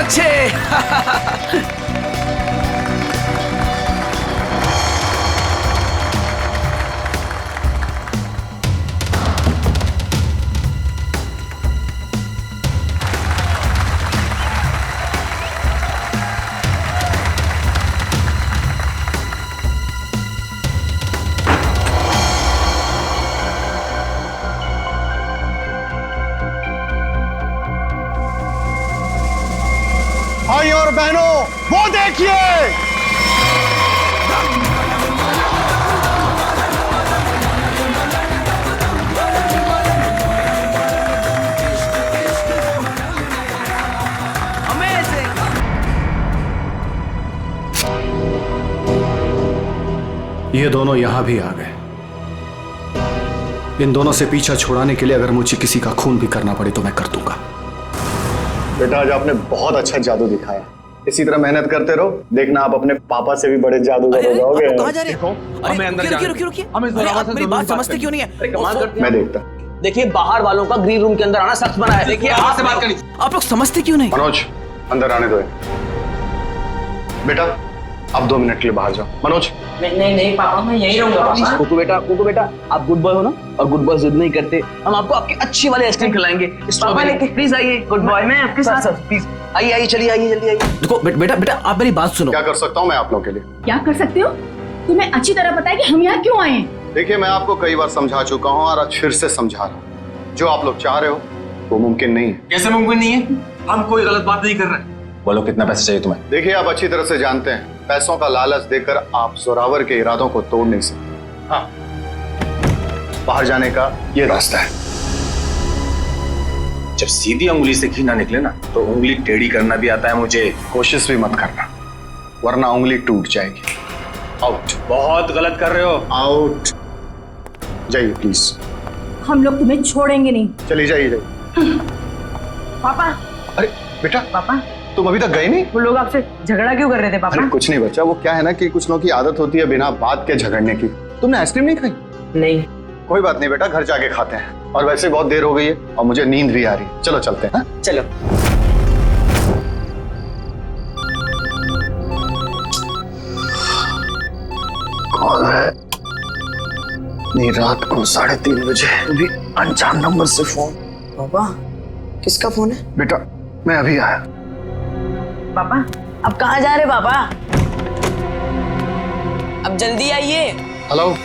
अच्छे। भाई और बहनों, वो देखिए, ये दोनों यहां भी आ गए। इन दोनों से पीछा छुड़ाने के लिए अगर मुझे किसी का खून भी करना पड़े तो मैं कर दूंगा। बेटा आज आपने बहुत अच्छा जादू दिखाया। इसी तरह मेहनत करते रहो, देखना आप अपने पापा से भी बड़े जादूगर हो जाओगे। कहां जा रहे हो? हमें अंदर रुकिए। मेरी बात समझते क्यों नहीं है? मैं देखता। देखिए बाहर वालों का ग्रीन रूम के अंदर आना सख्त मना है। देखिए आपसे बात करनी। आप लोग समझते क्यों नहीं? मनोज अंदर आने दो। बेटा आप 2 मिनट के लिए बाहर जाओ। मनोज नहीं पापा, मैं यहीं रहूंगा। कुकू बेटा आप गुड बॉय हो ना, और गुड बॉय जिद नहीं करते। हम आपको आपकी अच्छी वाली आइसक्रीम खिलाएंगे। पापा लेके प्लीज आइए। गुड बॉय मैं आपके साथ प्लीज आइए चलिए आइए जल्दी आइए। देखो बेटा आप मेरी बात सुनो। क्या कर सकता हूँ मैं आप लोगों के लिए? क्या कर सकते हो? तुम्हें अच्छी तरह पता है कि हम यहाँ क्यों आए हैं। देखिए मैं आपको कई बार समझा चुका हूँ और आज फिर से समझा रहा हूँ। जो आप लोग चाह रहे हो वो मुमकिन नहीं है। कैसे मुमकिन नहीं है? हम कोई गलत बात नहीं कर रहे। बोलो कितना पैसा चाहिए तुम्हें? देखिए आप अच्छी तरह से जानते हैं पैसों का लालच देकर आप जोरावर के इरादों को तोड़ नहीं सकते। हाँ, बाहर जाने का ये रास्ता है। जब सीधी उंगली से घी ना निकले ना तो उंगली टेढ़ी करना भी आता है मुझे। कोशिश भी मत करना वरना उंगली टूट जाएगी। आउट। बहुत गलत कर रहे हो। आउट। जाइए प्लीज। हम लोग तुम्हें छोड़ेंगे नहीं। चलिए जाइए। पापा। अरे बेटा पापा तुम अभी तक गए नहीं? वो लोग आपसे झगड़ा क्यों कर रहे थे पापा? अरे कुछ नहीं बच्चा, वो क्या है ना कि कुछ लोगों की आदत होती है बिना बात के झगड़ने की। तुमने आइसक्रीम नहीं खाई? नहीं। कोई बात नहीं बेटा, घर जाके खाते हैं। और वैसे बहुत देर हो गई है और मुझे नींद भी आ रही है। चलो चलते हैं। चलो। कौन है? नहीं रात को 3:30 बजे भी अनजान नंबर से फोन। पापा किसका फोन है? बेटा मैं अभी आया। पापा अब कहाँ जा रहे पापा? अब जल्दी आइए। हेलो,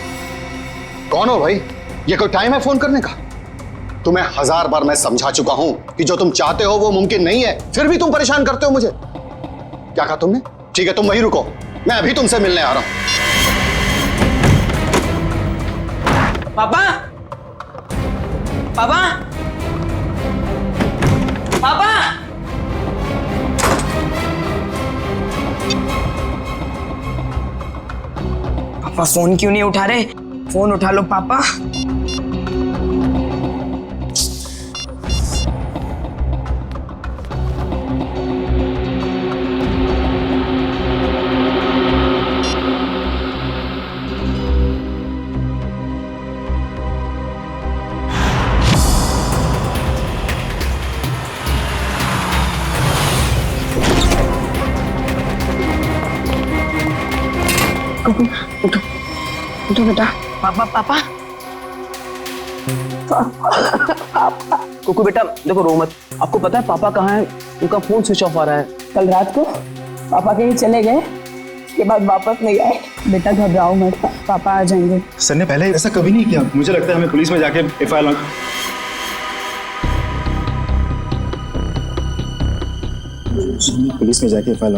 कौन हो भाई? ये कोई टाइम है फोन करने का? तुम्हें 1000 बार मैं समझा चुका हूं कि जो तुम चाहते हो वो मुमकिन नहीं है, फिर भी तुम परेशान करते हो मुझे। क्या कहा तुमने? ठीक है तुम वहीं रुको, मैं अभी तुमसे मिलने आ रहा हूं। पापा पापा पापा पापा फोन क्यों नहीं उठा रहे? फोन उठा लो पापा। उठो उठो बेटा। पापा पापा कुकू बेटा देखो रो मत। आपको पता है पापा कहाँ है? उनका फोन स्विच ऑफ आ रहा है। कल रात को पापा कहीं चले गए, उसके बाद वापस नहीं आए। बेटा घबराओ मत, पापा आ जाएंगे। सर ने पहले ऐसा कभी नहीं किया। मुझे लगता है हमें पुलिस में जाके एफआईआर लॉन्च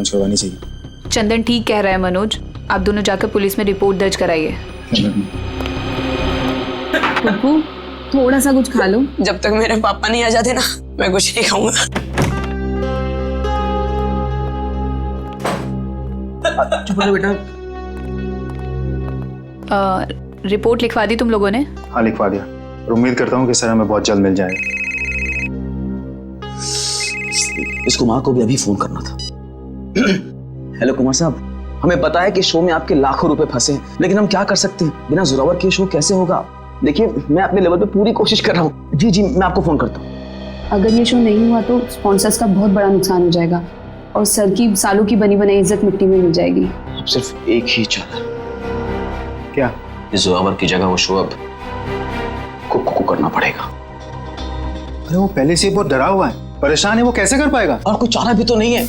करवानी चाहिए। चंदन ठीक कह रहा है मनोज, आप दोनों जाकर पुलिस में रिपोर्ट दर्ज कराइए। पप्पू थोड़ा सा कुछ खा लो। जब तक मेरे पापा नहीं आ जाते ना मैं कुछ नहीं खाऊंगा। चुप रहो बेटा। रिपोर्ट लिखवा दी तुम लोगों ने? हाँ लिखवा दिया और उम्मीद करता हूँ कि सर हमें बहुत जल्द मिल जाएगा। इस कुमार को भी अभी फोन करना था। हेलो कुमार साहब, हमें पता है कि शो में आपके लाखों रुपए फंसे हैं, लेकिन हम क्या कर सकते हैं? बिना जोरावर के शो कैसे होगा? देखिए मैं अपने लेवल पे पूरी कोशिश कर रहा हूँ। जी मैं आपको फोन करता हूँ। अगर ये शो नहीं हुआ तो स्पॉन्सर्स का बहुत बड़ा नुकसान हो जाएगा। और सर की सालों की बनी बनाई इज्जत मिट्टी में मिल जाएगी। अब सिर्फ एक ही चादर, क्या? इस जोरावर की जगह वो शो अब कुक्कू को करना पड़ेगा। अरे वो पहले से बहुत डरा हुआ है, परेशान है, वो कैसे कर पाएगा? और कोई चारा भी तो नहीं है।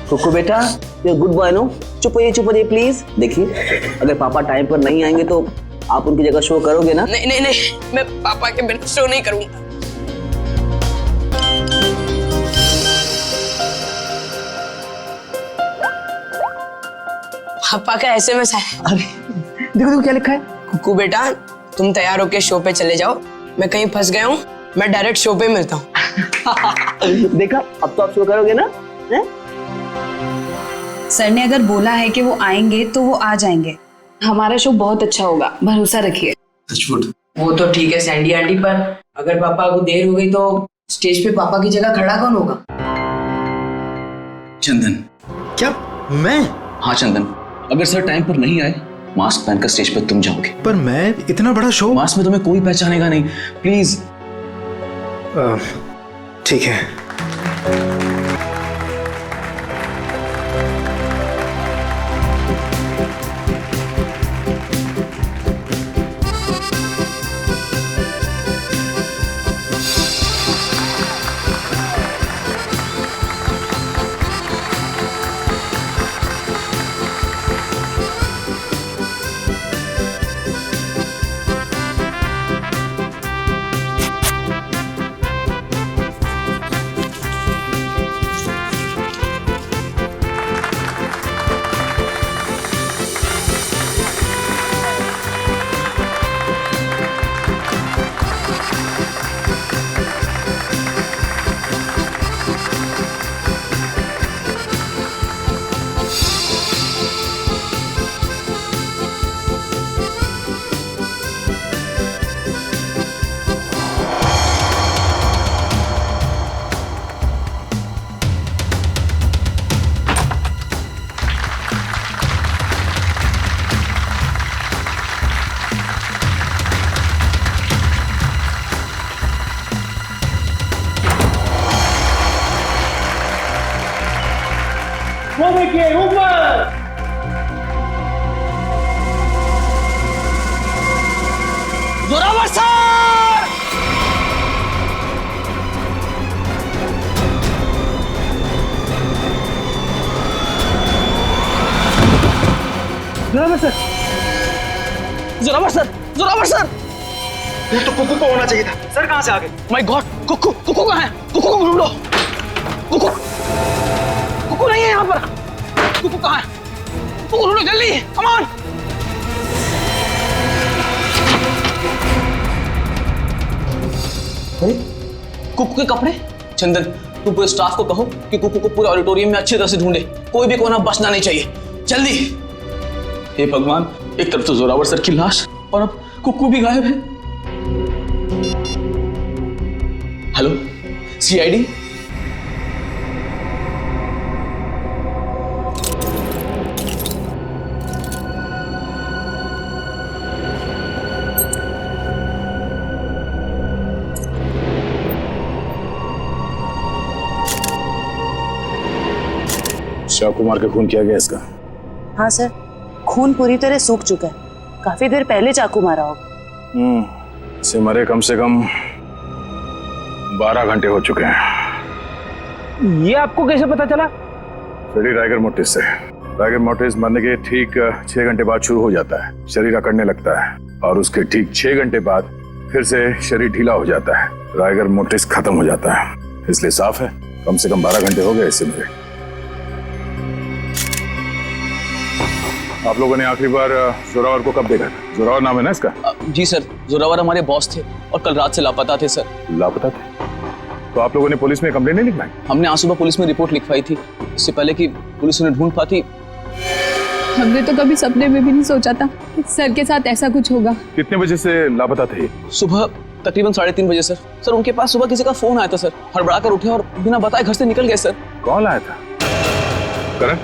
कुक्कू बेटा, ये गुड बॉय नो, चुप होइए प्लीज। देखिए, अगर पापा टाइम पर नहीं आएंगे तो आप उनकी जगह शो करोगे ना? नहीं नहीं नहीं, मैं पापा के बिना शो नहीं करूंगा। पापा का एसएमएस है। अरे देखो क्या लिखा है। कुकू बेटा, तुम तैयार होके शो पे चले जाओ, मैं कहीं फंस गया हूँ, मैं डायरेक्ट शो पे मिलता हूँ। देखा, अब तो आप शो करोगे ना? है? सर ने अगर बोला है कि वो आएंगे तो वो आ जाएंगे। हमारा शो बहुत अच्छा होगा, भरोसा रखिए। वो तो ठीक है सैंडी आंटी, पर अगर पापा को देर हो गई तो स्टेज पे पापा की जगह खड़ा कौन होगा? चंदन। क्या? मैं? हाँ चंदन, अगर सर टाइम पर नहीं आए, मास्क पहनकर स्टेज पर तुम जाओगे। पर मैं इतना बड़ा शो। मास्क में तुम्हें कोई पहचानेगा नहीं, प्लीज। ठीक है। Zorawar sir! Zorawar sir! Zorawar sir! Zorawar sir! ये तो कुकू को होना चाहिए था। सर कहाँ से आ गए? माय गॉड, कुक्कू कहाँ है? कुक्कू को ढूंढो। कुक्कू नहीं है यहाँ पर। कुक्कू कहाँ है? कुक्कू ढूंढो जल्दी, कम ऑन। कुक्कू के कपड़े? चंदन, तुम पूरे स्टाफ को कहो कि कुक्कू को पूरे ऑडिटोरियम में अच्छी तरह से ढूंढे, कोई भी कोना बचना नहीं चाहिए, जल्दी। हे भगवान, एक तरफ तो जोरावर सर की लाश और अब कुक्कू भी गायब है। Hello, CID? शिव कुमार का खून किया गया इसका? हाँ सर, खून पूरी तरह सूख चुका है, काफी देर पहले चाकू मारा होगा। इसे मरे कम से कम 12 घंटे हो चुके हैं। ये आपको कैसे पता चला? फ्रेडी राइगर मोर्टिस से। राइगर मोर्टिस मरने के ठीक 6 घंटे बाद शुरू हो जाता है, शरीर अकड़ने लगता है और उसके ठीक 6 घंटे बाद फिर से शरीर ढीला हो जाता है, राइगर मोर्टिस खत्म हो जाता है। इसलिए साफ है, कम से कम 12 घंटे हो गए इससे मरे। आप लोगों ने आखिरी बार जोरावर को कब देखा था? जोरावर नाम है ना इसका? जी सर, जोरावर हमारे बॉस थे और कल रात से लापता थे सर। लापता थे? तो आप लोगों ने पुलिस में कंप्लेंट नहीं लिखवाई? हमने आज सुबह पुलिस में रिपोर्ट लिखवाई थी, इससे पहले कि पुलिस उन्हें ढूंढ पाती। हमने तो कभी सपने में भी नहीं सोचा था कि सर के साथ ऐसा कुछ होगा। कितने बजे से लापता थे? सुबह तकरीबन 3:30 बजे सर। सर उनके पास सुबह किसी का फोन आया था सर, हड़बड़ा कर उठे और बिना बताए घर से निकल गए सर। कौन आया था? करण,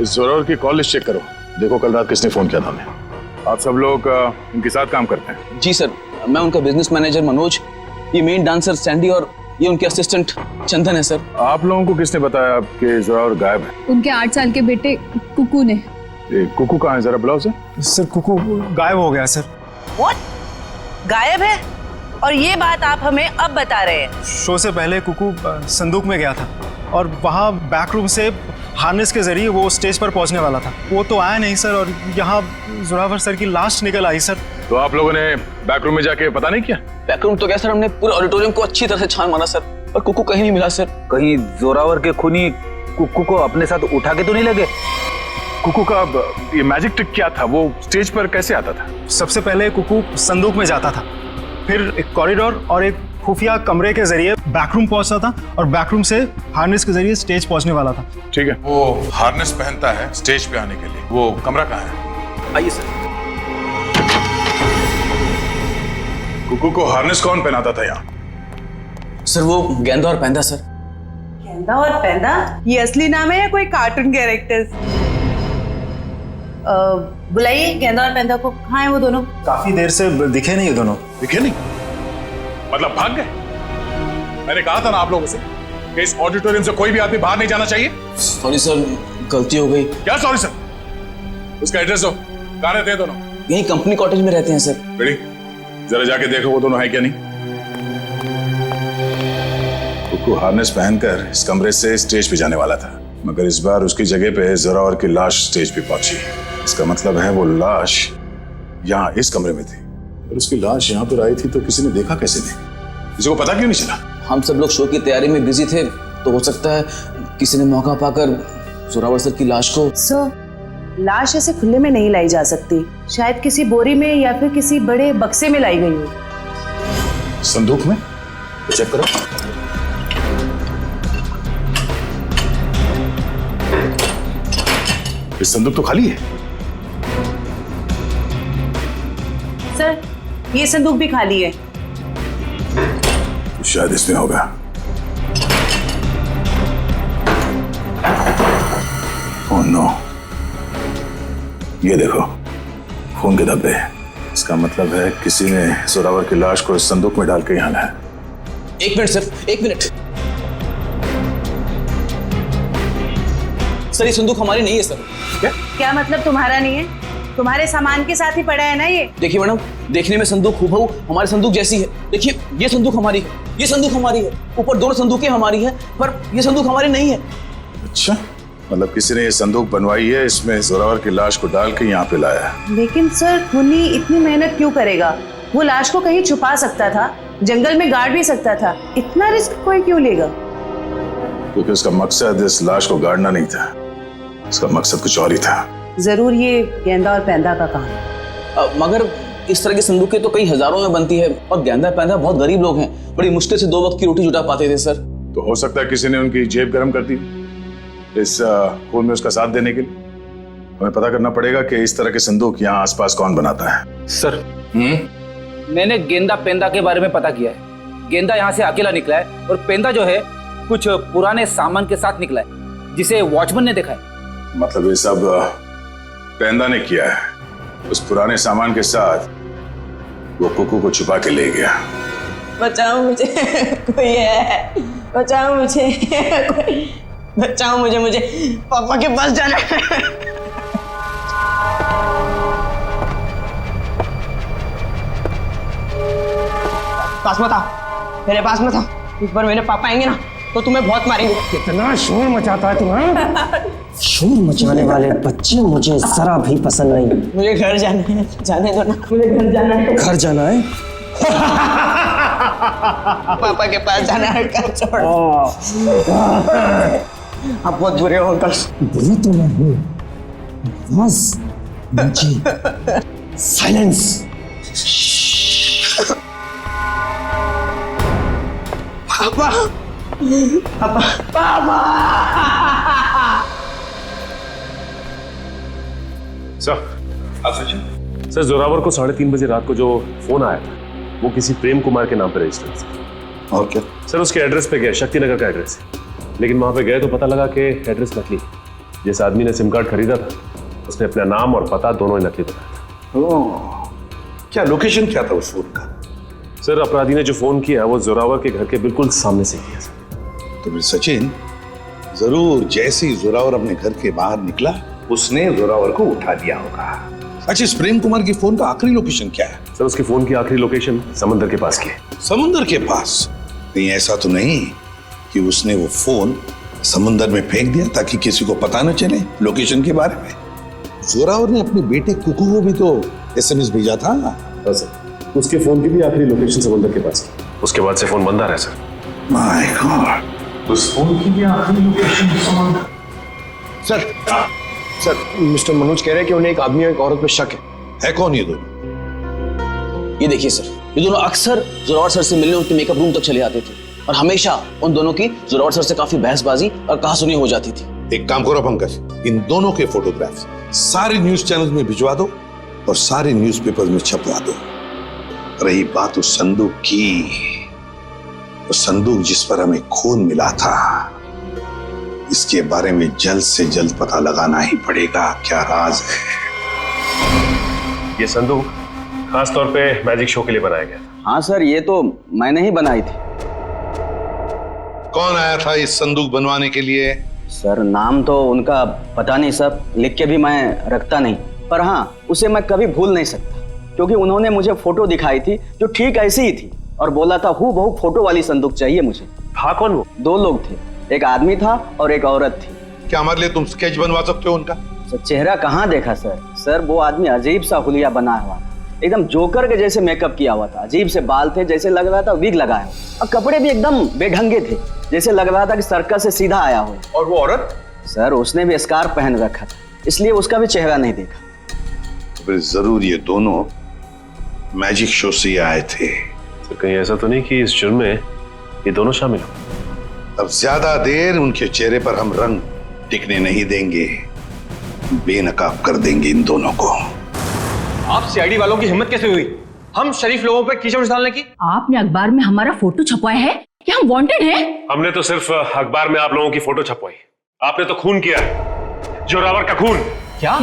इस जोरावर की कॉल लिस्ट चेक करो, देखो कल रात किसने फोन किया था हमें। आप सब लोग इनके साथ काम करते हैं? जी सर, मैं उनका बिजनेस मैनेजर मनोज, ये मेन डांसर सैंडी और ये उनके असिस्टेंट चंदन है सर। आप लोगों को किसने बताया आपके जोरावर गायब है? उनके 8 साल के बेटे कुकू ने। ये कुकू कहाँ है, जरा बुलाओ उसे। सर कुकू गायब हो गया सर। व्हाट? गायब है? और ये बात आप हमें अब बता रहे हैं? शो से पहले कुकू संदूक में गया था और वहाँ बैक रूम से हार्नेस के जरिए वो स्टेज पर पहुंचने वाला था। वो तो आया नहीं सर और यहाँ जोरावर सर की लाश निकल आई सर। तो आप लोगों ने बैक रूम में जाके पता नहीं किया? बैक रूम तो क्या सर, हमने पूरे ऑडिटोरियम को अच्छी तरह से छान मारा सर, और कुकू कहीं नहीं मिला सर। कहीं जोरावर के खूनी कुकू को अपने साथ उठा के तो नहीं लगे? कुकू का ये मैजिक ट्रिक क्या था? वो स्टेज पर कैसे आता था? सबसे पहले कुकू संदूक में जाता था, फिर एक कॉरिडोर और एक खुफिया कमरे के जरिए बैकरूम पहुंचता था और बैकरूम से हार्नेस के जरिए स्टेज पहुंचने वाला था। ठीक है। वो हार्नेस पहनता है स्टेज पे आने के लिए। वो कमरा कहाँ है? आइए सर। कुकू को हार्नेस कौन पहनाता था यहाँ? सर वो गेंदा और पैंदा सर। गेंदा और पैंदा? ये असली नाम है या कोई कार्टून कैरेक्टर्स? बुलाइए गेंदा और पैंदा को। कहाँ है वो दोनों? काफी देर से दिखे नहीं ये दोनों। दिखे नहीं? मतलब भाग गए? मैंने कहा था ना आप लोगों से कि इस ऑडिटोरियम से कोई भी आदमी बाहर नहीं जाना चाहिए। सॉरी सर, गलती हो गई। क्या सॉरी सर? उसका एड्रेस दो। कहाँ रहते हैं दोनों? यही कंपनी कॉटेज में रहते हैं सर। बेटी जरा जाके देखो वो दोनों है क्या नहीं। कुकू हार्नेस पहनकर इस कमरे से स्टेज पे जाने वाला था, मगर इस बार उसकी जगह पे जोरावर की लाश स्टेज पे पहुंची। इसका मतलब है वो लाश यहाँ इस कमरे में थी और उसकी लाश यहाँ पर आई थी, तो किसी ने देखा कैसे नहीं? किसी को पता क्यों नहीं चला? हम सब लोग शो की तैयारी में बिजी थे, तो हो सकता है किसी ने मौका पाकर जोरावर सर की लाश को। सर, लाश ऐसे खुले में नहीं लाई जा सकती। शायद किसी बोरी में या फिर किसी बड़े बक्से में लाई गई हो। संदूक में? तो चेक करो। ये संदूक तो खाली है। सर, ये संदूक भी खाली है। शायद इसमें होगा। ओह नो, ये देखो खून के धब्बे। इसका मतलब है किसी ने जोरावर की लाश को इस संदूक में डाल के यहाँ लाया। एक मिनट सर, एक मिनट। सर ये संदूक हमारी नहीं है सर। क्या मतलब तुम्हारा नहीं है? तुम्हारे सामान के साथ ही पड़ा है ना ये। देखिए मैडम, देखने में संदूक हूबहू हमारे संदूक जैसी है। देखिए ये संदूक हमारी है, ये संदूक हमारी है, ऊपर दोनों संदूकें हमारी है, पर ये संदूक हमारी नहीं है। अच्छा, मतलब किसी ने ये संदूक बनवाई है, इसमें जोरावर की लाश को डाल के यहाँ पे लाया है। लेकिन सर, खूनी इतनी मेहनत क्यों करेगा? वो लाश को कहीं छुपा सकता था, जंगल में गाड़ भी सकता था। इतना रिस्क कोई क्यों लेगा? क्योंकि उसका मकसद इस लाश को गाड़ना नहीं था, उसका मकसद कुछ और ही था। जरूर ये गेंदा और पैंदा का काम है। मगर इस तरह की संदूकें तो कई हजारों में बनती है, और गेंदा पैंदा बहुत गरीब लोग हैं, बड़ी मुश्किल से 2 वक्त की रोटी जुटा पाते थे सर। तो हो सकता है किसी ने उनकी जेब गर्म कर दी इस खून में उसका साथ देने के लिए। हमें पता करना पड़ेगा कि इस तरह के संदूक यहाँ आसपास कौन बनाता है। सर मैंने गेंदा पेंदा के बारे में पता किया है। गेंदा यहाँ से अकेला निकला है और पेंदा जो है कुछ पुराने सामान के साथ निकला है, जिसे वॉचमैन ने देखा है। मतलब ये सब पेंदा ने किया है। उस पुराने सामान के साथ वो कुकू को छुपा के ले गया। बचाओ मुझे, कोई है, बचाओ मुझे, बचाओ मुझे, मुझे पापा के पास जाना है। पास मत आओ, मेरे पास मत आओ। एक बार मेरे पापा आएंगे ना तो तुम्हें बहुत मारेंगे। कितना शोर मचाता है तुम्हारा। शोर मचाने वाले बच्चे मुझे जरा भी पसंद नहीं। मुझे घर जाना है, जाने दो ना, मुझे घर जाना है। घर जाना है? पापा के पास जाना है, घर छोड़। आप बहुत बुरे हो अंकल। बुरे तो मैं हूँ, बस मुझे साइलेंस। पापा, पापा, पापा। सर जोरावर को 3:30 बजे रात को जो फोन आया था वो किसी प्रेम कुमार के नाम पर रजिस्टर्ड है। और क्या? सर उसके एड्रेस पे गए, शक्ति नगर का एड्रेस है, लेकिन वहां पे गए तो पता लगा कि एड्रेस नकली। जिस आदमी ने सिम कार्ड खरीदा था उसने अपना नाम और पता दोनों ही नकली बताया था। क्या लोकेशन क्या था उस फोन का? सर अपराधी ने जो फोन किया वो जोरावर के घर के बिल्कुल सामने से किया सर। तो फिर सचिन जरूर जैसे ही जोरावर अपने घर के बाहर निकला उसने जोरावर को उठा दिया होगा। अच्छा, इस प्रेम कुमार की फोन का आखिरी लोकेशन क्या है? सर उसके फोन की आखिरी लोकेशन समंदर के पास की है। समुंदर के पास? नहीं, ऐसा तो नहीं कि उसने वो फोन समुंदर में फेंक दिया ताकि किसी को पता न चले लोकेशन के बारे में। जोरावर ने अपने बेटे कुकू को भी तो एसएमएस भेजा था। हाँ सर, उसके फोन की भी आखिरी लोकेशन समंदर के पास की। उसके बाद से फोन बंद आ रहा है सर। माय गॉड, उस फोन की भी आखिरी लोकेशन समंदर। सर मिस्टर मनोज कह रहे हैं कि उन्हें एक आदमी और एक औरत पे शक है कौन ये दोनों? ये देखिए सर, ये दोनों अक्सर जोरावर सर से मिलने उनके मेकअप रूम तक चले आते थे और हमेशा उन दोनों की जोरावर सर से काफी बहसबाजी और कहासुनी हो जाती थी। एक काम करो पंकज, इन दोनों के फोटोग्राफ्स सारे न्यूज चैनल्स में भिजवा दो और सारे न्यूज़पेपर में छपवा दो। रही बात उस संदूक की, वो संदूक जिस पर हमें खून मिला था, इसके बारे में जल्द से जल्द पता लगाना ही पड़ेगा क्या राज है। ये संदूक खास तौर पे मैजिक शो के लिए बनाया गया। हाँ सर, ये तो मैंने ही बनाई थी। कौन आया था इस संदूक बनवाने के लिए? सर नाम तो उनका पता नहीं सर, लिख के भी मैं रखता नहीं, पर हाँ उसे मैं कभी भूल नहीं सकता क्योंकि उन्होंने मुझे फोटो दिखाई थी जो ठीक ऐसी ही थी और बोला था हूबहू फोटो वाली संदूक चाहिए मुझे। था कौन वो? दो लोग थे, एक आदमी था और एक औरत थी। क्या हमारे लिए तुम स्केच बनवा सकते हो उनका? सर चेहरा कहाँ देखा सर? सर वो आदमी अजीब सा हुलिया बना हुआ था, एकदम जोकर के जैसे मेकअप किया हुआ था, अजीब से बाल थे, जैसे लग रहा था विग लगाया हो, और कपड़े भी एकदम बेढंगे थे, जैसे लग रहा था कि सर्कस से सीधा आया हो। और वो औरत? सर उसने भी स्कार्फ पहन रखा था, इसलिए उसका भी चेहरा नहीं देखा। तो फिर जरूर ये दोनों मैजिक शो से आए थे। तो कहीं ऐसा तो नहीं कि इस जुर्म में ये दोनों शामिल हो? अब ज्यादा देर उनके चेहरे पर हम रंग टिकने नहीं देंगे, बेनकाब कर देंगे इन दोनों को। आप सीआईडी वालों की हिम्मत कैसे हुई हम शरीफ लोगों पर कीचड़ डालने की? आपने अखबार में हमारा फोटो छपवाया है कि हम वांटेड हैं? हमने तो सिर्फ अखबार में आप लोगों की फोटो छपवाई, आपने तो खून किया है, जोरावर का खून। क्या?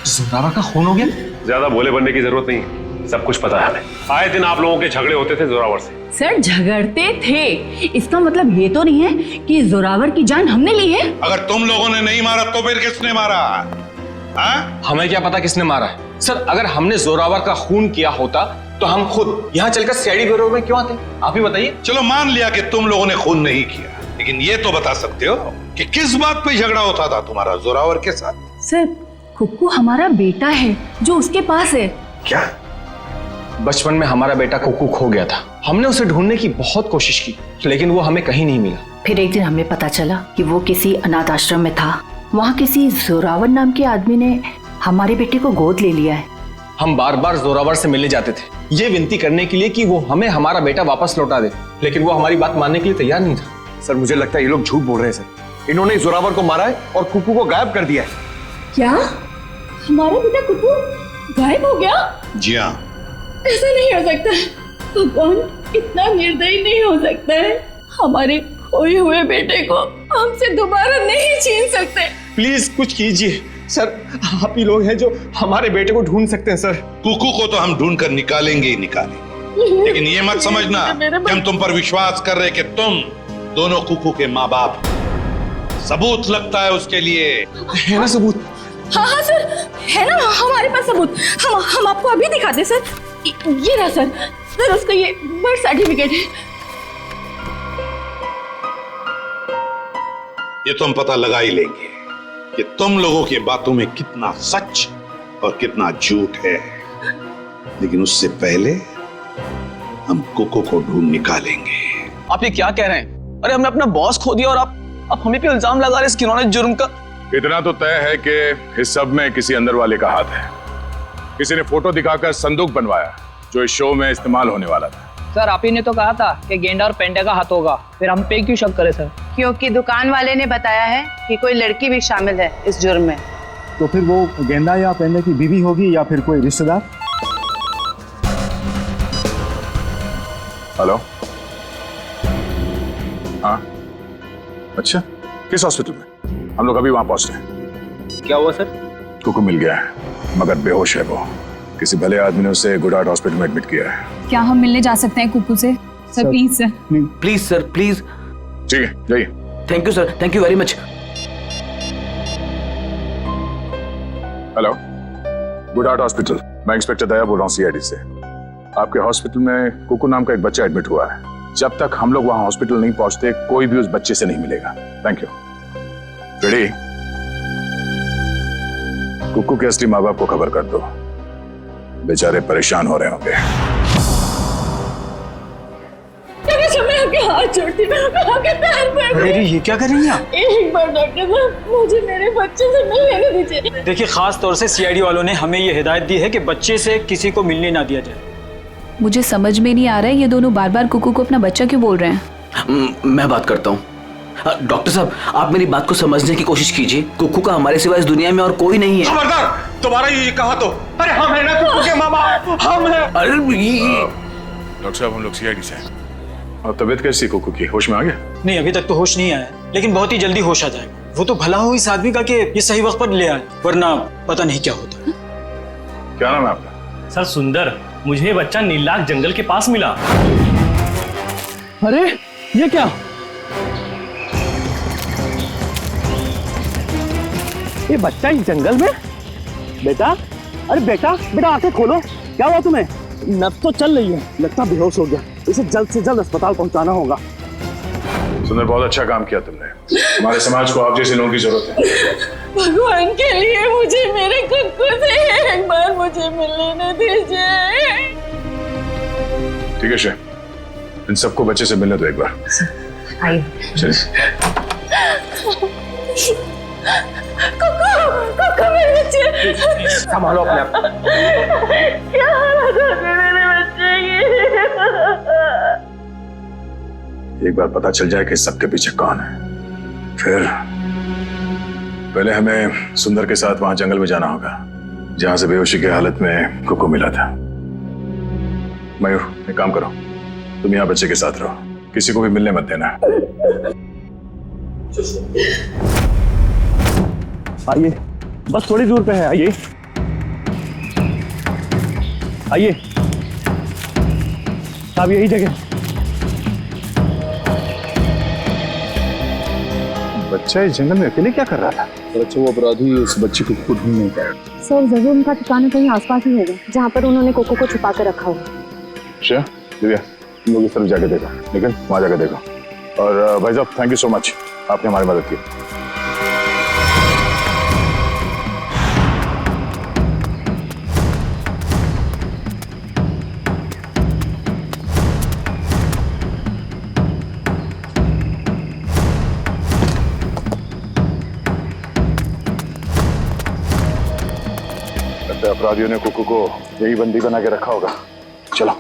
जोरावर का खून हो गया? ज्यादा भोले बनने की जरूरत नहीं, सब कुछ पता है हमें। आए दिन आप लोगों के झगड़े होते थे जोरावर से। सर झगड़ते थे, इसका मतलब ये तो नहीं है कि जोरावर की जान हमने ली है। अगर तुम लोगों ने नहीं मारा तो फिर किसने मारा? हमें क्या पता किसने मारा है? सर अगर हमने जोरावर का खून किया होता तो हम खुद यहाँ चलकर सीआईडी ब्यूरो में क्यों आते? आप ही बताइए। चलो मान लिया कि तुम लोगों ने खून नहीं किया, लेकिन ये तो बता सकते हो कि किस बात पे झगड़ा होता था तुम्हारा जोरावर के साथ? सर कुक्कू हमारा बेटा है जो उसके पास है। क्या? बचपन में हमारा बेटा कुक्कू खो गया था, हमने उसे ढूंढने की बहुत कोशिश की लेकिन वो हमें कहीं नहीं मिला। फिर एक दिन हमें पता चला कि वो किसी अनाथ आश्रम में था, वहाँ किसी जोरावर नाम के आदमी ने हमारे बेटे को गोद ले लिया है। हम बार बार जोरावर से मिलने जाते थे ये विनती करने के लिए कि वो हमें हमारा बेटा वापस लौटा दे, लेकिन वो हमारी बात मानने के लिए तैयार नहीं था। सर मुझे लगता है ये लोग झूठ बोल रहे हैं सर, इन्होंने जोरावर को मारा है और कुक्कू को गायब कर दिया है। क्या हमारा बेटा कुक्कू गायब हो गया? जी हाँ। ऐसा नहीं हो सकता, भगवान इतना निर्दयी नहीं हो सकता है। हमारे खोए हुए बेटे को हमसे दोबारा नहीं छीन सकते। प्लीज कुछ कीजिए सर, आप ही लोग हैं जो हमारे बेटे को ढूंढ सकते हैं सर। कुकू को तो हम ढूंढ कर निकालेंगे ही निकालेंगे, लेकिन ये मत समझना कि हम तुम पर विश्वास कर रहे कि तुम दोनों कुकू के माँ बाप। सबूत लगता है उसके लिए। है ना सबूत? हाँ हाँ सर, है ना हमारे पास सबूत। हम आपको अभी दिखाते सर। ये रहा सर, सर उसका ये बर्थ सर्टिफिकेट है। ये तो हम पता लगा ही लेंगे कि तुम लोगों की बातों में कितना सच और कितना झूठ है, लेकिन उससे पहले हम कुकू को ढूंढ निकालेंगे। आप ये क्या कह रहे हैं? अरे हमने अपना बॉस खो दिया और आप हमें पे इल्जाम लगा रहे इस किन्होंने जुर्म का। इतना तो तय है कि इस सब में किसी अंदर वाले का हाथ है। किसी ने फोटो दिखाकर संदूक बनवाया जो इस शो में इस्तेमाल होने वाला था। सर आप ही ने तो कहा था कि गेंडा और पेंडा का हाथ होगा, फिर हम पे क्यों शक करें सर? क्योंकि दुकान वाले ने बताया है कि कोई लड़की भी शामिल है इस जुर्म में। तो फिर वो गेंडा या पेंडा की बीवी होगी या फिर कोई रिश्तेदार? हेलो, हाँ अच्छा, किस हॉस्पिटल में? हम लोग अभी वहां पहुंच रहे हैं। क्या हुआ सर? कुकू मिल गया है मगर बेहोश है वो। किसी भले आदमी ने उसे गुड हार्ट हॉस्पिटल में एडमिट किया है। क्या हम मिलने जा सकते हैं कुकू से? Sir please sir. Please sir please. ठीक है जाइए। Thank you sir, thank you very much. Hello, good heart hospital, मैं इंस्पेक्टर दया बोल रहा हूँ सीआईडी से। आपके हॉस्पिटल में कुकू नाम का एक बच्चा एडमिट हुआ है। जब तक हम लोग वहां हॉस्पिटल नहीं पहुंचते कोई भी उस बच्चे से नहीं मिलेगा। Thank you. रेडी? कुकू के असली माँ बाप को खबर कर दो, बेचारे परेशान हो रहे होंगे। मैं आपके हाथ जोड़ती हूँ, मैं आपके पैर पड़ती हूँ। अरे ये क्या कर रही हैं आप? एक बार डॉक्टर साहब मुझे मेरे बच्चे से मिलने दीजिए। देखिए, खास तौर से सीआईडी वालों ने हमें ये हिदायत दी है कि बच्चे से किसी को मिलने ना दिया जाए। मुझे समझ में नहीं आ रहा है ये दोनों बार बार कुकू को अपना बच्चा क्यों बोल रहे हैं। मैं बात करता हूँ। डॉक्टर साहब, आप मेरी बात को समझने की कोशिश कीजिए। कुकू का हमारे सिवा इस दुनिया में और कोई नहीं है। खबरदार, तुम्हारा ये कहा तो। अरे हम है ना कुकू के मामा, हम हैं। अरे डॉक्टर साहब, हम लोग सीआईडी से हैं। और तबीयत कैसी कुकू की? होश में आ गया? नहीं, अभी तक तो होश नहीं आया, लेकिन बहुत ही जल्दी होश आ जाएगा। वो तो भला हो इस आदमी का कि ये सही वक्त पर ले आए, वरना पता नहीं क्या होता। क्या नाम है आपका? सर सुंदर, मुझे ये बच्चा नीलाख जंगल के पास मिला। अरे ये क्या? ये बच्चा इस जंगल में? बेटा, अरे बेटा बेटा आंखें खोलो, क्या हुआ तुम्हें? नब्ज तो चल रही है, लगता बेहोश हो गया। इसे जल्द से जल्द अस्पताल पहुंचाना होगा। सुंदर, बहुत अच्छा काम किया तुमने। हमारे समाज को आप जैसे लोगों की जरूरत है। भगवान के लिए मुझे मेरे कुकू से एक बार मुझे मिलने दीजिए। ठीक है शे, इन सबको बच्चे से मिलने दो एक बार। आइए। चलिए। कुकू, कुकू मेरे बच्चे। संभालो अपने आप। क्या हालत हो गई मेरे बच्चे की? एक बार पता चल जाए कि सबके पीछे कौन है, फिर पहले हमें सुंदर के साथ वहां जंगल में जाना होगा जहां से बेहोशी की हालत में कुकू मिला था। मयूर, एक काम करो, तुम यहाँ बच्चे के साथ रहो, किसी को भी मिलने मत देना। आइए, बस थोड़ी दूर पे है, आइए आइए। साहब यही जगह। बच्चा इस जंगल में अकेले क्या कर रहा था? अच्छा, वो अपराधी उस बच्चे को खुद ढूंढ नहीं पाया। सर जरूर उनका ठिकाना कहीं आसपास ही होगा जहाँ पर उन्होंने कोको को छुपा कर रखा होगा। अच्छा दिव्या, तुम लोग इस तरफ जाके देखो, लेकिन वहां जाके देखो। और भाई साहब, थैंक यू सो मच, आपने हमारी मदद की। अपराधियों ने कुकू को यही बंदी बना के रखा होगा। चलो।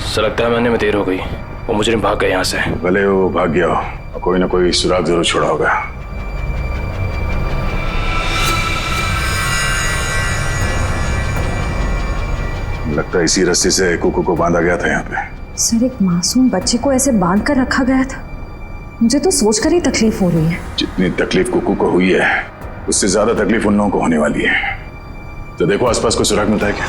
सर लगता है मैंने में देर हो गई, वो मुजरिम भाग गए यहाँ से। भले वो भाग गया हो, कोई ना कोई सुराग जरूर छोड़ा होगा। लगता है इसी रस्सी से कुकू को बांधा गया था यहाँ पे। सर, एक मासूम बच्चे को ऐसे बांध कर रखा गया था, मुझे तो सोचकर ही तकलीफ हो रही है। जितनी तकलीफ कुकू को हुई है उससे ज्यादा तकलीफ उन लोगों को होने वाली है। तो देखो आसपास कोई सुराग मिलता है क्या?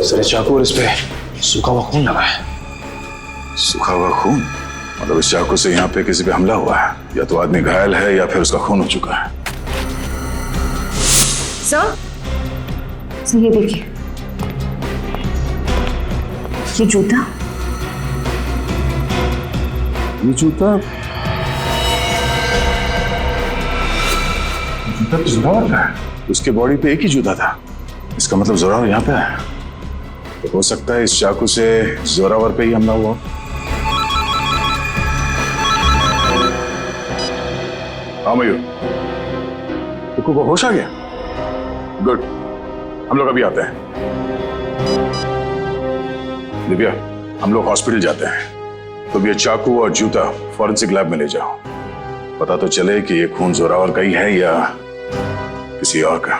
सर इस चाकू और इस पे सूखा हुआ खून लगा है। सूखा हुआ खून? मतलब इस चाकू से यहाँ पे किसी पे हमला हुआ है, या तो आदमी घायल है या फिर उसका खून हो चुका है। सर, ये देखिए, ये जूता। ये जूता? जूता तो जोरावर का है। उसके बॉडी पे एक ही जूता था, इसका मतलब जोरावर यहाँ पे है। तो हो सकता है इस चाकू से जोरावर पे ही हमला हुआ। हाँ मयूर, कुकू को होश आ गया? गुड, हम लोग अभी आते हैं। दिव्या, हम लोग हॉस्पिटल जाते हैं। तुम ये चाकू और जूता फॉरेंसिक लैब में ले जाओ, पता तो चले कि ये खून जोरावर का ही है या किसी और का।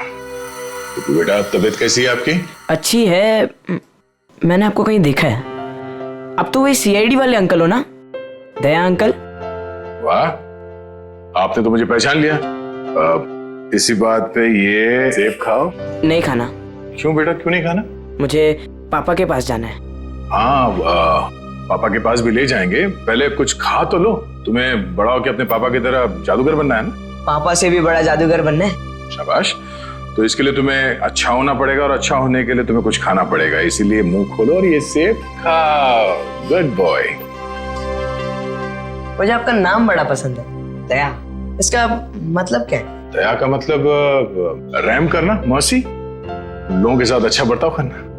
तो बेटा, तबीयत कैसी है आपकी? अच्छी है। मैंने आपको कहीं देखा है। अब तो वही सीआईडी वाले अंकल हो ना, दया अंकल? वाह, आपने तो मुझे पहचान लिया। इसी बात पे ये सेब खाओ। नहीं खाना। क्यों बेटा, क्यों नहीं खाना? मुझे पापा के पास जाना है। हाँ, पापा के पास भी ले जाएंगे, पहले कुछ खा तो लो। तुम्हें बड़ा होकर अपने पापा की तरह जादूगर बनना है ना? पापा से भी बड़ा जादूगर बनना है। शाबाश। तो इसके लिए तुम्हें अच्छा होना पड़ेगा, और अच्छा होने के लिए तुम्हें कुछ खाना पड़ेगा। इसीलिए मुंह खोलो और ये सेब खाओ। Good boy. मुझे आपका नाम बड़ा पसंद है, दया। इसका मतलब क्या है? दया का मतलब रहम करना, मर्सी, लोगों के साथ अच्छा बर्ताव करना।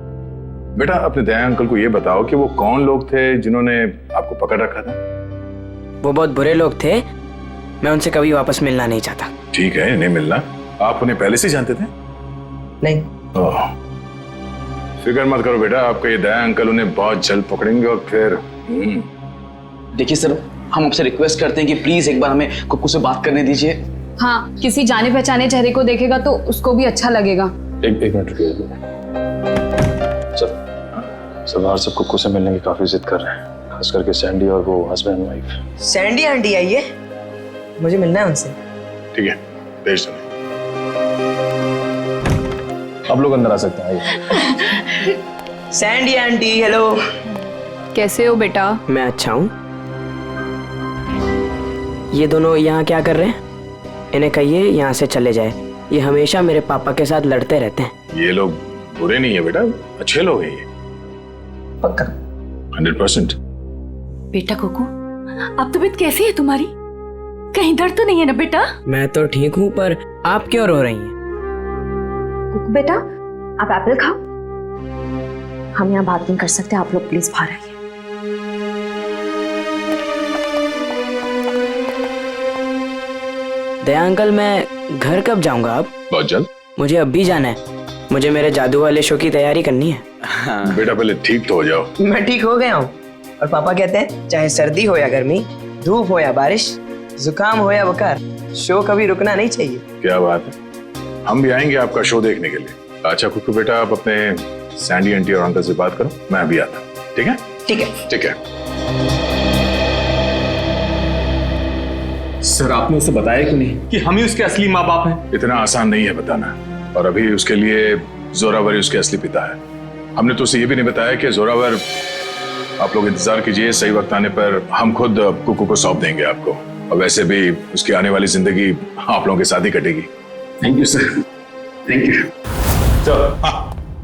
बेटा, अपने दया अंकल को ये बताओ कि वो कौन लोग थे जिन्होंने आपको पकड़ रखा था? वो बहुत बुरे लोग थे, मैं उनसे कभी वापस मिलना नहीं चाहता। ठीक है, नहीं मिलना। आप उन्हें पहले से जानते थे? नहीं। फिक्र मत करो बेटा, आपका ये दया अंकल उन्हें बहुत जल्द पकड़ेंगे और फिर देखिए सर, हम आपसे रिक्वेस्ट करते हैं कि प्लीज एक बार हमें कुक्कू से बात करने दीजिए। हाँ, किसी जाने पहचाने चेहरे को देखेगा तो उसको भी अच्छा लगेगा। एक मिनट रुकिए। सर बाहर सब कुक्कू से मिलने की काफी जिद कर रहे हैं, खास करके सैंडी और वो हस्बैंड वाइफ। सैंडी आंटी आई है, मुझे मिलना है उनसे। ठीक है, भेज दो। अब लोग अंदर आ सकते हैं। Sandy aunty, hello. कैसे हो बेटा? मैं अच्छा हूँ। ये दोनों यहाँ क्या कर रहे हैं? इन्हें कहिए यहाँ से चले जाए। ये हमेशा मेरे पापा के साथ लड़ते रहते हैं। ये लोग बुरे नहीं है बेटा, अच्छे लोग हैं ये। पक्का? 100%। बेटा कुकू, अब तबीयत कैसी है तुम्हारी? कहीं दर्द तो नहीं है ना बेटा? मैं तो ठीक हूँ, पर आप क्यों रो रही हैं? कुकू बेटा, आप एप्पल खाओ। हम यहाँ बात नहीं कर सकते, आप लोग प्लीज बाहर आइए। दया अंकल, मैं घर कब जाऊंगा? अब बहुत जल्द। मुझे अभी जाना है, मुझे मेरे जादू वाले शो की तैयारी करनी है। बेटा, पहले ठीक तो हो जाओ। मैं ठीक हो गया हूँ, और पापा कहते हैं चाहे सर्दी हो या गर्मी, धूप हो या बारिश, जुकाम हो या बुखार, शो कभी रुकना नहीं चाहिए। क्या बात है, हम भी आएंगे आपका शो देखने के लिए। अच्छा कुक्कू बेटा, आप अपने सैंडी आंटी और अंकल से बात करो, मैं अभी आता हूँ। ठीक है? ठीक है। ठीक है। सर, आपने उसे बताया कि नहीं कि हम ही उसके असली माँ बाप हैं? इतना आसान नहीं है बताना, और अभी उसके लिए जोरावर ही उसके असली पिता है। हमने तो उसे ये भी नहीं बताया कि जोरावर, आप लोग इंतजार कीजिए, सही वक्त आने पर हम खुद कुकू को सौंप देंगे आपको। और वैसे भी उसकी आने वाली जिंदगी आप लोगों के साथ ही कटेगी। Thank you sir. Thank you. Sir,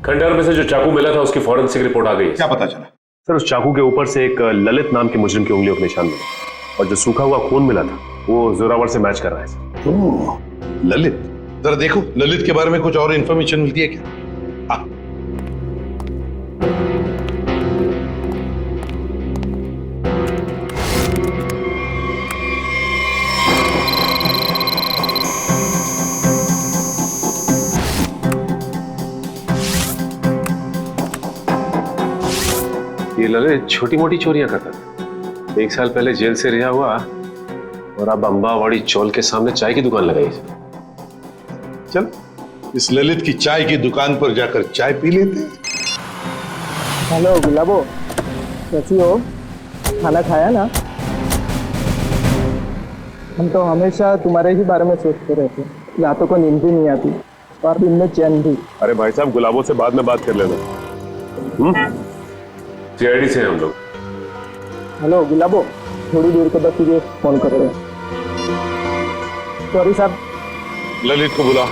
खंडहर में से जो चाकू मिला था उसकी फॉरेंसिक रिपोर्ट आ गई है। क्या पता चला? सर, उस चाकू के ऊपर से एक ललित नाम के मुजरिम की उंगलियों के निशान मिले, और जो सूखा हुआ खून मिला था वो जोरावर से मैच कर रहा है सर। ओह, ललित, जरा देखो ललित के बारे में कुछ और इंफॉर्मेशन मिलती है क्या? हाँ। ये ललित छोटी मोटी चोरियां करता था। 1 साल पहले जेल से रिहा हुआ, और अब अंबावाड़ी चौल के सामने चाय की दुकान लगाई। चल, इस ललित की चाय की दुकान पर जाकर चाय पी लेते हैं। हेलो गुलाबो, कैसी हो? खाना खाया ना? हम तो हमेशा तुम्हारे ही बारे में सोचते रहते हैं, रातों को नींद भी नहीं आती और दिन में चैन भी। अरे भाई साहब, गुलाबों से बाद में बात कर लेना। सीआईडी से हम लोग। हेलो गुलाबो, थोड़ी देर के बाद तुझे फोन कर रहे हैं। सॉरी साहब। ललित को बुलाओ।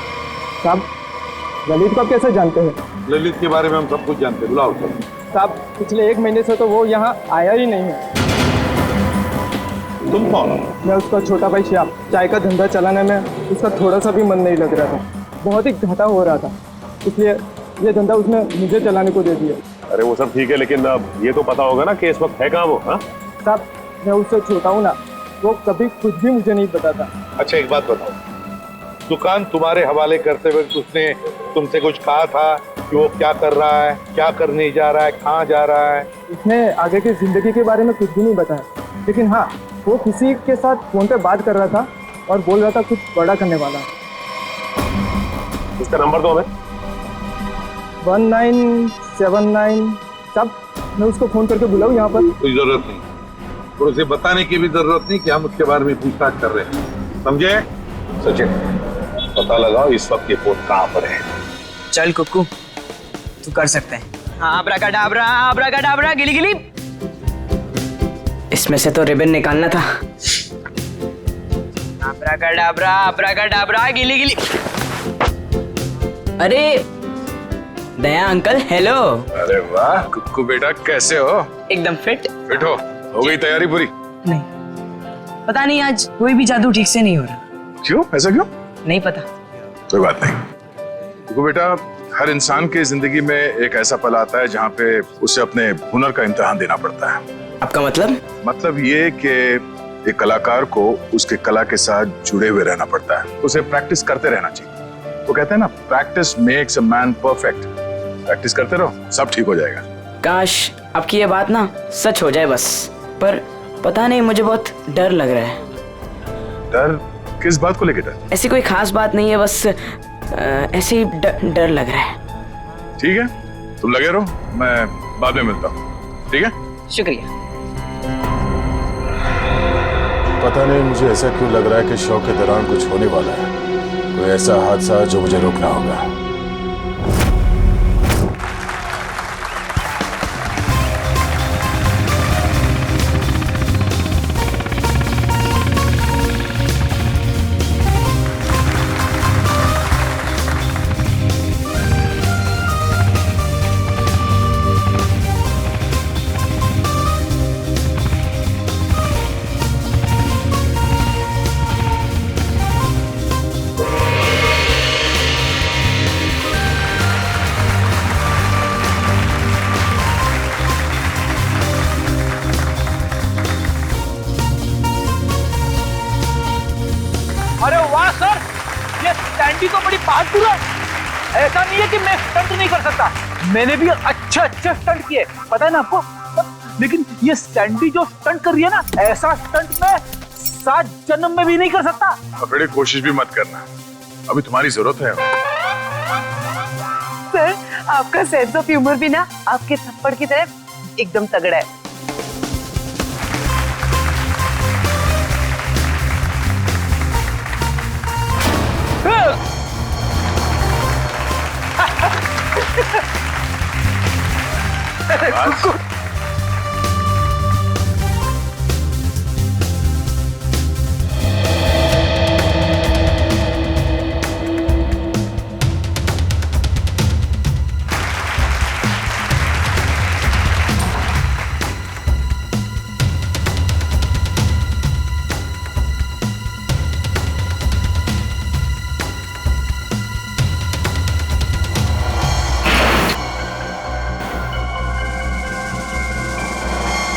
साहब, ललित को आप कैसे जानते हैं? ललित के बारे में हम सब कुछ जानते हैं, बुलाओ साहब। पिछले 1 महीने से तो वो यहाँ आया ही नहीं है। तुम कौन? मैं उसका छोटा भाई श्याम। चाय का धंधा चलाने में उसका थोड़ा सा भी मन नहीं लग रहा था, बहुत ही घाटा हो रहा था, इसलिए ये धंधा उसने मुझे चलाने को दे दिया। अरे वो सब ठीक है, लेकिन अब ये तो पता होगा ना कि इस वक्त है कहाँ वो? हाँ साहब, मैं उससे छोटा हूँ ना, वो कभी कुछ भी मुझे नहीं बताता। अच्छा एक बात बताओ, दुकान तुम्हारे हवाले करते वक्त उसने तुमसे कुछ कहा था कि वो क्या कर रहा है, क्या करने जा रहा है, कहाँ जा रहा है? इसने आगे की जिंदगी के बारे में कुछ भी नहीं बताया, लेकिन हाँ वो किसी के साथ फोन पे बात कर रहा था और बोल रहा था कुछ बड़ा करने वाला है। उसका नंबर दो हमें। 1979 सब मैं उसको फोन करके बुलाऊं यहाँ पर? कोई जरूरत नहीं और उसे बताने की भी जरूरत नहीं कि हम उसके बारे में पूछताछ कर रहे हैं, समझे? सचिन, पता लगाओ इस वक्त ये फोन कहाँ पर है। चल कुक्कू, तू कर सकते हैं। आब्राकाडाब्रा, आब्राकाडाब्रा, गिली गिली। इसमें से तो रिबन निकालना था। आब्राकाडाब्रा, आब्राकाडाब्रा, गिली गिली। अरे दया अंकल, हेलो। अरे वाह कुक्कू बेटा, कैसे हो? एकदम फिट हो गई तैयारी पूरी? नहीं, पता नहीं आज कोई भी जादू ठीक से नहीं हो रहा। क्यों? ऐसा क्यों? नहीं पता। कोई बात नहीं कुक्कू बेटा, हर इंसान की जिंदगी में एक ऐसा पल आता है जहाँ पे उसे अपने हुनर का इम्तिहान देना पड़ता है। आपका मतलब? मतलब ये कि एक कलाकार को उसके कला के साथ जुड़े हुए रहना पड़ता है, उसे प्रैक्टिस करते रहना चाहिए। वो कहते हैं ना, practice makes a man perfect. Practice करते रहो, सब ठीक हो जाएगा। काश आपकी ये बात ना सच हो जाए बस, पर पता नहीं मुझे बहुत डर लग रहा है। डर? किस बात को लेकर डर? ऐसी कोई खास बात नहीं है, बस ऐसे ही डर लग रहा है। ठीक है, तुम लगे रहो, मैं बाद में मिलता हूँ। ठीक है, शुक्रिया। पता नहीं मुझे ऐसा क्यों लग रहा है कि शो के दौरान कुछ होने वाला है, कोई ऐसा हादसा जो मुझे रोकना होगा। अरे वाह सर, ये सैंडी तो बड़ी बहादुर है। ऐसा नहीं है कि मैं स्टंट नहीं कर सकता, मैंने भी अच्छे अच्छे स्टंट किए, पता है ना आपको। लेकिन ये सैंडी जो स्टंट कर रही है ना, ऐसा स्टंट मैं 7 जन्म में भी नहीं कर सकता। बड़ी कोशिश भी मत करना, अभी तुम्हारी जरूरत है। सर आपका सेंस ऑफ ह्यूमर भी ना आपके थप्पड़ की तरह एकदम तगड़ा है।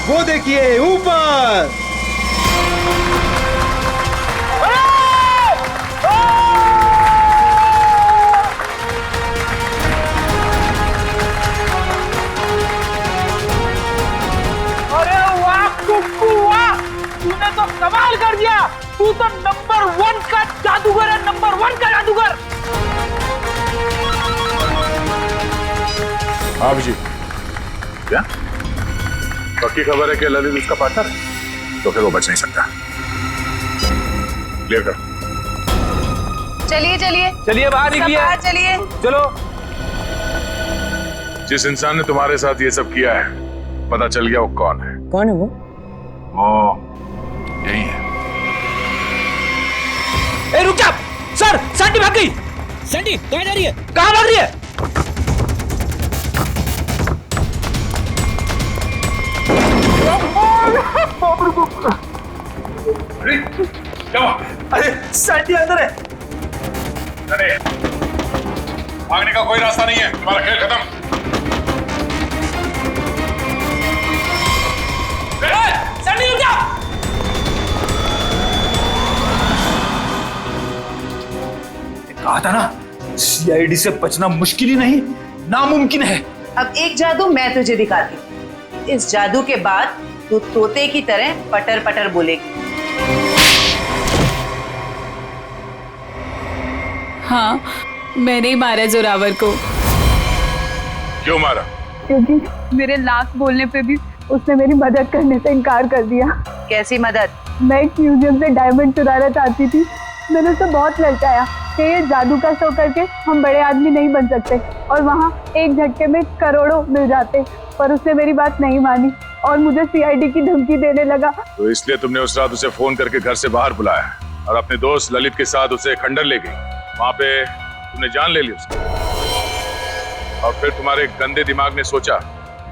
वो देखिए ऊपर। अरे वाह कुक्कू वाह, तूने तो कमाल कर दिया। तू तो नंबर 1 का जादूगर है, नंबर 1 का जादूगर। हाँ जी, क्या पक्की खबर है कि ललित उसका पार्टनर है? तो फिर वो बच नहीं सकता। क्लियर कर। चलिए चलिए चलिए बाहर निकलिए, बाहर चलिए। चलो। जिस इंसान ने तुम्हारे साथ ये सब किया है, पता चल गया वो कौन है? कौन है वो? वो यही है। ए रुक जा सर, सैंडी भाग गई। सैंडी कहाँ जा रही है? कहाँ भाग रही है? अरे सैंडी अंदर है। अरे भागने का कोई रास्ता नहीं है, तुम्हारा खेल खत्म। सैंडी रुक जा। कहा था ना, सीआईडी से बचना मुश्किल ही नहीं, नामुमकिन है। अब एक जादू मैं तुझे दिखाती हूँ। इस जादू के बाद तू तोते की तरह पटर पटर बोलेगी। हाँ, मैंने ही मारा जोरावर को। क्यों मारा? क्योंकि मेरे लाख बोलने पे भी उसने मेरी मदद करने से इनकार कर दिया। कैसी मदद? मैं एक म्यूजियम से डायमंड चुराना चाहती थी। मैंने उसे बहुत ललचाया कि ये जादू का शो करके हम बड़े आदमी नहीं बन सकते और वहाँ एक झटके में करोड़ों मिल जाते, पर उसने मेरी बात नहीं मानी और मुझे सीआईडी की धमकी देने लगा। तो इसलिए तुमने उस रात उसे फोन करके घर से बाहर बुलाया और अपने दोस्त ललित के साथ उसे खंडर ले गई। वहां पे तुमने जान ले ली उसकी और फिर तुम्हारे गंदे दिमाग ने सोचा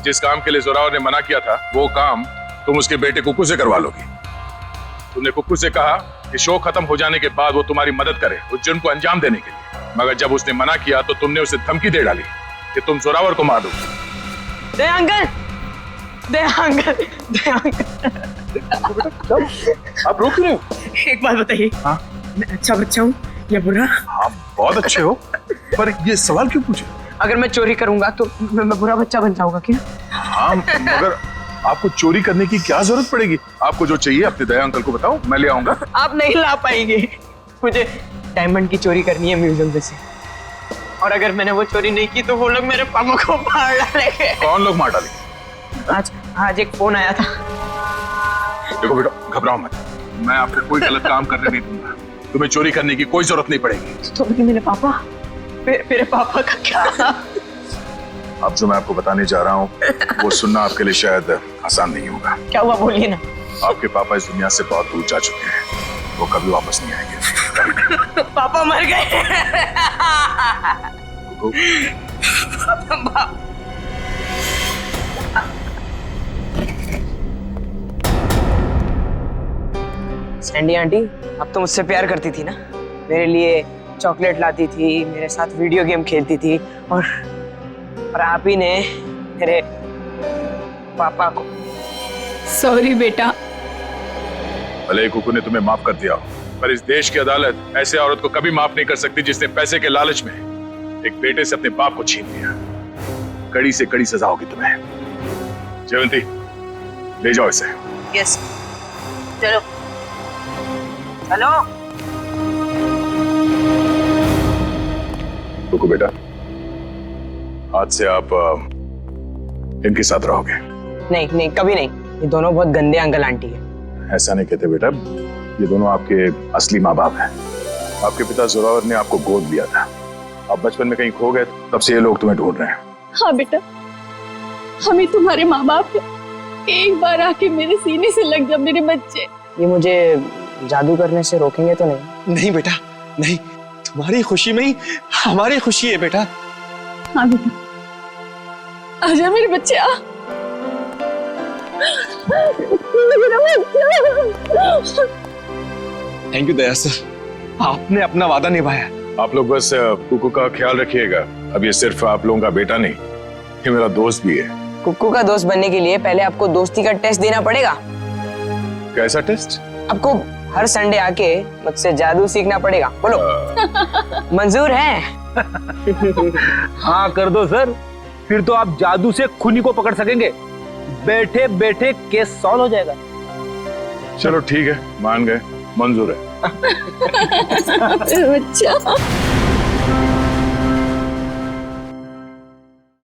जिस काम के लिए जोरावर ने मना किया था वो काम तुम उसके बेटे कुक्कू से करवा लोगी। तुमने कुक्कू से कहा कि शो खत्म हो जाने के बाद वो तुम्हारी मदद करे उस जुर्म को अंजाम देने के लिए, मगर जब उसने मना किया तो तुमने उसे धमकी दे डाली कि तुम जोरावर को मार दोगे। दया अंकल, दया अंकल, दया अंकल। आप रोक रहे हो? एक बात बताइए, मैं अच्छा बच्चा हूँ या बुरा? आप बहुत अच्छे हो, पर ये सवाल क्यों पूछे? अगर मैं चोरी करूंगा तो मैं बुरा बच्चा बन जाऊंगा क्या? हाँ, मगर आपको चोरी करने की क्या जरूरत पड़ेगी? आपको जो चाहिए अपने दया अंकल को बताओ, मैं ले आऊंगा। आप नहीं ला पाएंगे। मुझे डायमंड की चोरी करनी है म्यूजियम में से, और अगर मैंने वो चोरी नहीं की तो वो लोग मेरे पापा को मार डालेंगे। कौन लोग मार डालेंगे? आज एक फोन आया था। देखो बेटा, घबराओ मत, मैं आपको कोई गलत काम करने नहीं दूंगा। तुम्हें चोरी करने की कोई जरूरत नहीं पड़ेगी। तो मेरे पापा, मेरे पापा का क्या? अब जो मैं आपको बताने जा रहा हूँ वो सुनना आपके लिए शायद आसान नहीं होगा। क्या हुआ, बोलिए ना। आपके पापा इस दुनिया से बहुत दूर जा चुके हैं, वो कभी वापस नहीं आएंगे। पापा मर गए। सैंडी आंटी, अब तो मुझसे प्यार करती थी ना, मेरे लिए चॉकलेट लाती थी, मेरे साथ वीडियो गेम खेलती थी, और आप ही ने मेरे पापा को। सॉरी बेटा। भले ही कुकू ने तुम्हें माफ कर दिया, पर इस देश की अदालत ऐसे औरत को कभी माफ नहीं कर सकती जिसने पैसे के लालच में एक बेटे से अपने बाप को छीन लिया। कड़ी से कड़ी सजा होगी तुम्हें। जयवंती, ले जाओ इसे। यस, चलो चलो। कुकू बेटा, आज से आप इनके साथ रहोगे। नहीं नहीं, कभी नहीं। ये दोनों बहुत गंदे अंकल आंटी है। ऐसा नहीं कहते बेटा, ये दोनों आपके असली माँ बाप हैं। आपके पिता जोरावर ने आपको गोद लिया था, आप बचपन में कहीं खो गए, तब से ये लोग तुम्हें ढूंढ रहे हैं। हाँ बेटा, हम ही तुम्हारे माँ बाप हैं। एक बार आके मेरे सीने से लग जा मेरे बच्चे। ये मुझे जादू करने से रोकेंगे तो नहीं? नहीं बेटा, नहीं। तुम्हारी खुशी में ही हमारी खुशी है बेटा। हाँ बेटा, आजा मेरे बच्चे, आ। थैंक यू दया सर, आपने अपना वादा निभाया। आप लोग बस कुकू का ख्याल रखिएगा। अब ये सिर्फ आप लोगों का बेटा नहीं, ये मेरा दोस्त भी है। कुक्कू का दोस्त बनने के लिए पहले आपको दोस्ती का टेस्ट देना पड़ेगा। कैसा टेस्ट? आपको हर संडे आके मुझसे जादू सीखना पड़ेगा। बोलो, मंजूर है? हाँ कर दो सर, फिर तो आप जादू से खूनी को पकड़ सकेंगे। बैठे बैठे केस सॉल्व हो जाएगा। चलो ठीक है, मान गए, मंजूर है। बच्चा।